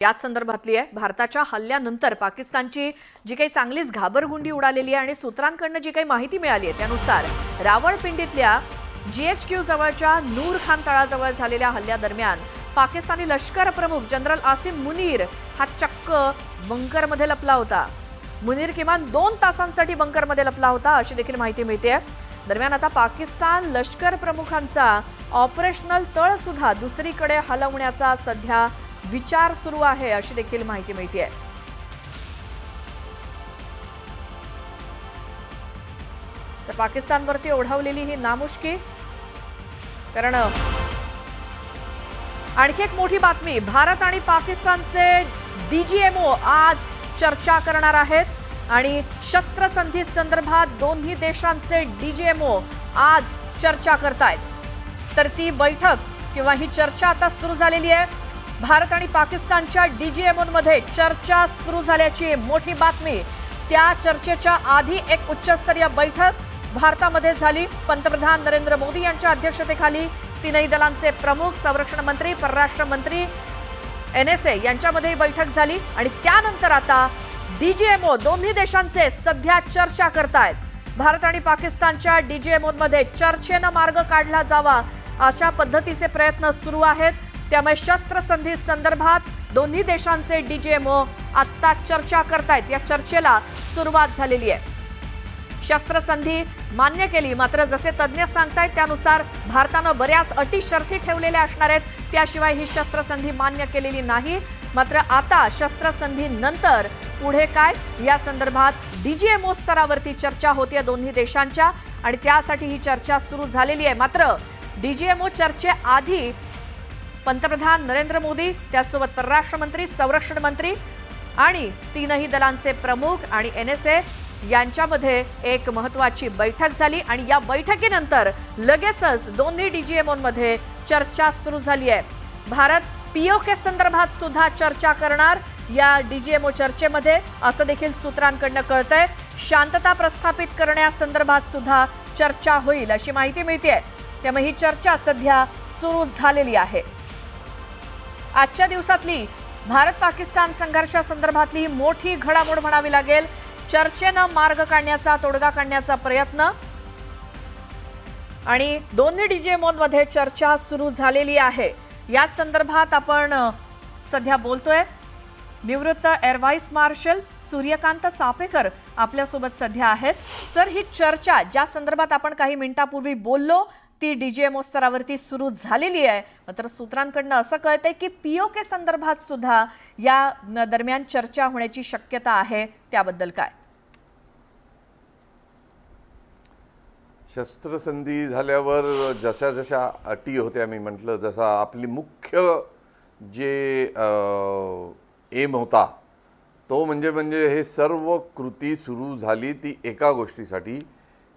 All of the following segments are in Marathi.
याच संदर्भातली आहे। भारताच्या हल्ल्यानंतर पाकिस्तानची जी काही चांगलीच घाबरगुंडी उडालेली आहे आणि सूत्रांकडून जी काही माहिती मिळाली आहे त्यानुसार रावळपिंडीतल्या GHQ जवळच्या नूर खान तळाजवळ झालेल्या हल्ल्यादरम्यान पाकिस्तानी लष्कर प्रमुख जनरल आसिम मुनीर हा चक्क बंकरमध्ये लपला होता। मुनीर किमान 2 तासांसाठी बंकरमध्ये लपला होता अशी देखील माहिती मिळते। दरम्यान आता पाकिस्तान लष्कर प्रमुखांचा ऑपरेशनल तळ सुद्धा दुसरीकडे हलवण्याचा सध्या विचार सुरू आहे अशी देखील माहिती मिळते। तर पाकिस्तानवरती ओढवलेली ही नामुष्की, कारण आणखी एक मोठी बातमी, भारत आणि पाकिस्तानचे DGMO आज चर्चा करणार आहेत आणि शस्त्रसंधी संदर्भात दोन्ही देशांचे DGMO आज चर्चा करतायत। तर ती बैठक किंवा ही चर्चा आता सुरू झालेली आहे। भारत आणि पाकिस्तानच्या DGMOमध्ये चर्चा सुरू झाल्याची मोठी बातमी। त्या चर्चेच्या आधी एक उच्चस्तरीय बैठक भारतामध्ये झाली। पंतप्रधान नरेंद्र मोदी यांच्या अध्यक्षतेखाली तीनही दलांचे प्रमुख, संरक्षण मंत्री, परराष्ट्र मंत्री, NSA यांच्यामध्ये बैठक झाली आणि त्यानंतर आता DGMO दोन्ही देशांचे सध्या चर्चा करतायत। भारत आणि पाकिस्तानच्या DGMOमध्ये चर्चेनं मार्ग काढला जावा अशा पद्धतीचे प्रयत्न सुरू आहेत। त्यामुळे शस्त्रसंधी संदर्भात दोन्ही देशांचे DGMO आता चर्चा करतायत। या चर्चेला सुरुवात झालेली आहे। शस्त्रसंधी मान्य केली, मात्र जसे तज्ञ सांगतायत त्यानुसार भारतानं बऱ्याच अटी शर्ती ठेवलेल्या असणार आहेत, त्याशिवाय ही शस्त्रसंधी मान्य केलेली नाही। मात्र आता शस्त्रसंधी नंतर पुढे काय या संदर्भात DGMO स्तरावरती चर्चा होतीये दोन्ही देशांच्या आणि त्यासाठी ही चर्चा सुरू झालेली आहे। मात्र DGMO चर्चेआधी पंतप्रधान नरेंद्र मोदी, त्यासोबत परराष्ट्र मंत्री, संरक्षण मंत्री आणि तीनही दलांचे प्रमुख आणि NSA यांच्यामध्ये एक महत्त्वाची बैठक झाली आणि या बैठकीनंतर लगेचच दोन्ही DGMOमध्ये चर्चा सुरू झाली आहे। भारत POK संदर्भात सुद्धा चर्चा करणार या DGMO चर्चेमध्ये असं देखील सूत्रांकडून कळतंय। शांतता प्रस्थापित करण्यासंदर्भात सुद्धा चर्चा होईल अशी माहिती मिळते। त्यामुळे ही चर्चा सध्या सुरू झालेली आहे। आजच्या दिवसातली भारत पाकिस्तान संघर्षासंदर्भातली मोठी घडामोड म्हणावी लागेल। चर्चेनं मार्ग काढण्याचा, तोडगा काढण्याचा प्रयत्न आणि दोन्ही DGMOमध्ये चर्चा सुरू झालेली आहे। या संदर्भात आपण सध्या बोलतोय। निवृत्त air vice marshal Suryakant Chapekar आपल्यासोबत सध्या आहेत। सर, ही चर्चा ज्या संदर्भात आपण काही मिनिटांपूर्वी बोललो ती DGMO स्तरावरती सुरू झालेली आहे, मात्र सूत्रांकडून असं कळतंय की POK संदर्भात सुद्धा या दरम्यान चर्चा होण्याची शक्यता आहे, त्याबद्दल काय? शस्त्रसंधी झाल्यावर जशा जशा अटी होत्या, मी म्हटलं जसा आपली मुख्य जे एम होता तो म्हणजे हे सर्व कृती सुरू झाली ती एका गोष्टीसाठी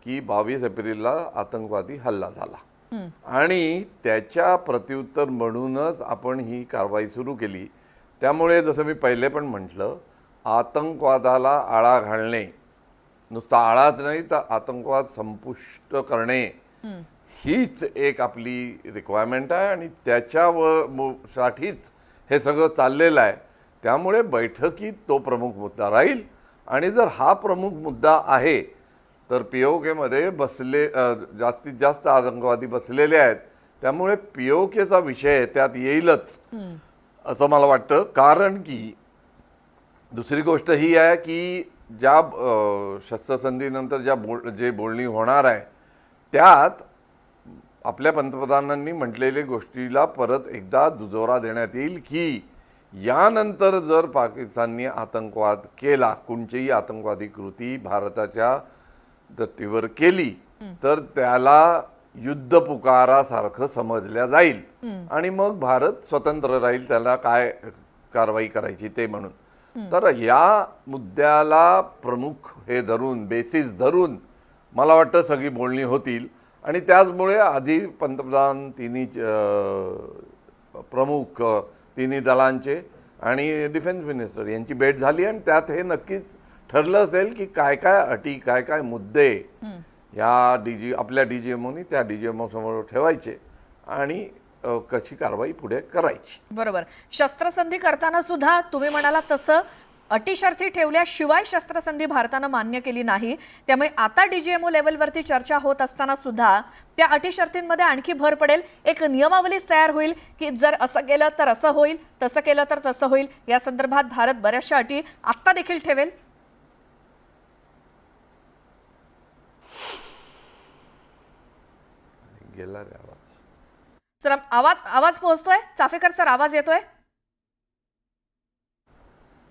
की 22 एप्रिलला आतंकवादी हल्ला झाला आणि त्याच्या प्रत्युत्तर म्हणूनच आपण ही कारवाई सुरू केली। त्यामुळे जसं मी पहिले पण म्हटलं, आतंकवादाला आळा घालणे, नुसता आळाच नाही तर आतंकवाद संपुष्ट करणे हीच एक आपली रिक्वायरमेंट आहे आणि त्याच्यासाठीच हे सगळं चाललेलं आहे। त्यामुळे बैठकीत तो प्रमुख मुद्दा राहील आणि जर हा प्रमुख मुद्दा आहे तर POK मध्ये बसले जास्तीत जास्त आतंकवादी बसलेले आहेत, त्यामुळे POKचा विषय त्यात येईलच असं मला वाटतं। कारण की दुसरी गोष्ट ही आहे की ज्या शस्त्रसंधीनंतर जे बोलणी होणार आहे त्यात आपल्या पंतप्रधानांनी म्हटलेल्या गोष्टीला परत एकदा दुजोरा देण्यात येईल की यानंतर जर पाकिस्तानने आतंकवाद केला, कोणतीही आतंकवादी कृती भारताच्या धर्तीवर केली तर त्याला युद्ध पुकारासारखं समजल्या जाईल आणि मग भारत स्वतंत्र राहील त्याला काय कारवाई करायची ते म्हणून। तर या मुद्द्याला प्रमुख हे धरून, बेसिस धरून मला वाटतं सगळी बोलणी होतील आणि त्याचमुळे आधी पंतप्रधान, तिन्ही प्रमुख, तिन्ही दलांचे आणि डिफेन्स मिनिस्टर यांची भेट झाली आणि त्यात हे नक्कीच ठरलं असेल की काय काय अटी, काय काय मुद्दे या आपल्या DGMOनी त्या DGMO समोर ठेवायचे आणि कशी कारवाई पुढे करायची. बरोबर. शस्त्रसंधी करताना सुद्धा तुम्ही म्हणाला तसं अटी शर्ती ठेवल्याशिवाय शस्त्रसंधी भारतानं मान्य केली नाही. त्यामुळे आता डीजीएमओ लेव्हलवरती चर्चा होत असताना सुद्धा त्या अटी शर्तींमध्ये आणखी भर पडेल. एक नियमावलीच तयार होईल की जर असं केलं तर असं होईल, तसं केलं तर तसं होईल. या संदर्भात भारत बऱ्याचशा अटी आत्ता देखील ठेवेल. गेला रे आवाज. सर आवाज पोहोचतोय? चाफेकर सर आवाज येतोय?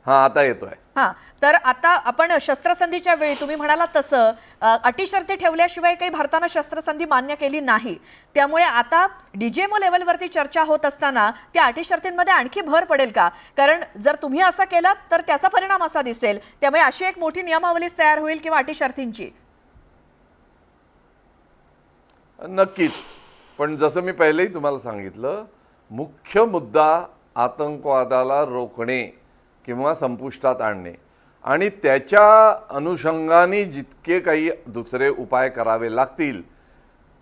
हा आता येतोय. हा, तर आता आपण शस्त्रसंधीच्या वेळी तुम्ही म्हणाला तसं अटी शर्ती ठेवल्याशिवाय काही भारतानं शस्त्रसंधी मान्य केली नाही. त्यामुळे आता डीजीएमओ लेव्हलवरती चर्चा होत असताना त्या अटी शर्तींमध्ये आणखी भर पडेल का? कारण जर तुम्ही असं केलं तर त्याचा परिणाम असा दिसेल. त्यामुळे अशी एक मोठी नियमावलीच तयार होईल किंवा अटी शर्तींची. नक्कीच. पण जसं मी पहिलेही तुम्हाला सांगितलं, मुख्य मुद्दा आतंकवादाला रोखणे किंवा संपुष्टात आणणे आणि त्याच्या अनुषंगाने जितके काही दुसरे उपाय करावे लागतील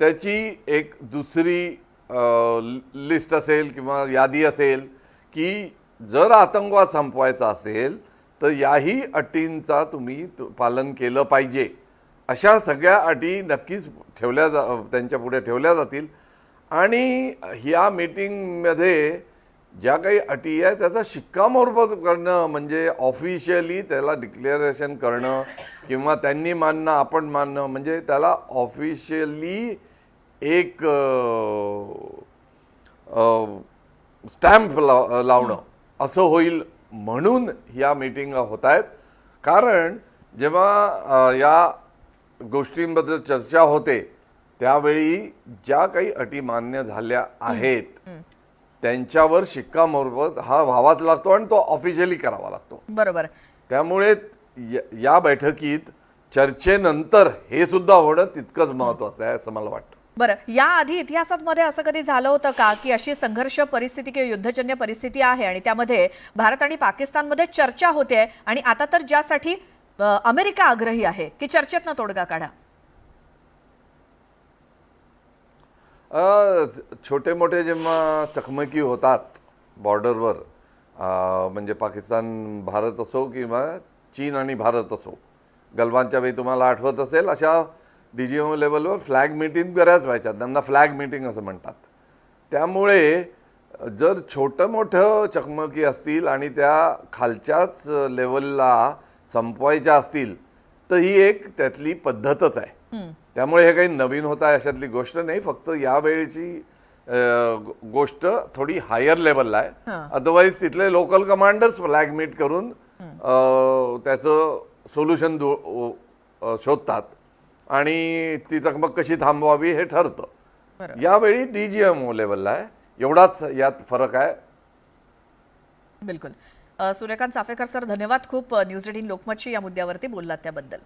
त्याची एक दुसरी लिस्ट असेल किंवा यादी असेल की जर आतंकवाद संपवायचा असेल तर याही अटींचा तुम्ही पालन केलं पाहिजे. अशा सगळ्या अटी नक्कीच त्यांच्या पुढे ठेवल्या जातील. आणि ह्या मीटिंगमध्ये ज्या काही अटी आहे त्याचा शिक्कामोर्तब करणं म्हणजे ऑफिशियली त्याला डिक्लेरेशन करणं किंवा त्यांनी मानणं आपण मानणं म्हणजे त्याला ऑफिशियली एक स्टॅम्प लावणं असं होईल म्हणून या मीटिंग होत आहेत. कारण जेव्हा या गोष्टींबद्दल चर्चा होते त्यावेळी ज्या काही अटी मान्य झाल्या आहेत त्यांच्यावर शिक्कामोर्तब हा व्हावाच लागतो आणि तो ऑफिशियली करावा लागतो. बरोबर. त्यामुळे या बैठकीत चर्चेनंतर हे सुद्धा होणं तितकंच महत्त्वाचं आहे असं मला वाटतं. बरं, याआधी इतिहासामध्ये असं कधी झालं होतं का की अशी संघर्ष परिस्थिती किंवा युद्धजन्य परिस्थिती आहे आणि त्यामध्ये भारत आणि पाकिस्तानमध्ये चर्चा होते आणि आता तर ज्यासाठी अमेरिका आग्रही आहे की चर्चेतनं तोडगा काढा? छोटे मोठे जेव्हा चकमकी होतात बॉर्डरवर म्हणजे पाकिस्तान भारत असो किंवा चीन आणि भारत असो, गलवानच्या वेळी तुम्हाला आठवत असेल अशा डीजीएमओ लेवलवर फ्लॅग मीटिंग बऱ्याच व्हायच्या. त्यांना फ्लॅग मीटिंग असं म्हणतात. त्यामुळे जर छोटं मोठं चकमकी असतील आणि त्या खालच्याच लेवलला संपवायच्या असतील तर ही एक त्यातली पद्धतच आहे. त्यामुळे हे काही नवीन होत आहे अशातली गोष्ट नाही. फक्त यावेळीची गोष्ट थोडी हायर लेवलला आहे. अदरवाईज तिथले लोकल कमांडर्स फ्लॅग मीट करून त्याचं सोल्युशन शोधतात आणि ती चकमक कशी थांबवावी हे ठरतं. यावेळी डीजीएमओ लेवलला आहे, एवढाच यात फरक आहे. बिलकुल. सूर्यकांत चाफेकर सर, धन्यवाद खूप न्यूज 18 लोकमतशी या मुद्द्यावरती बोललात त्याबद्दल.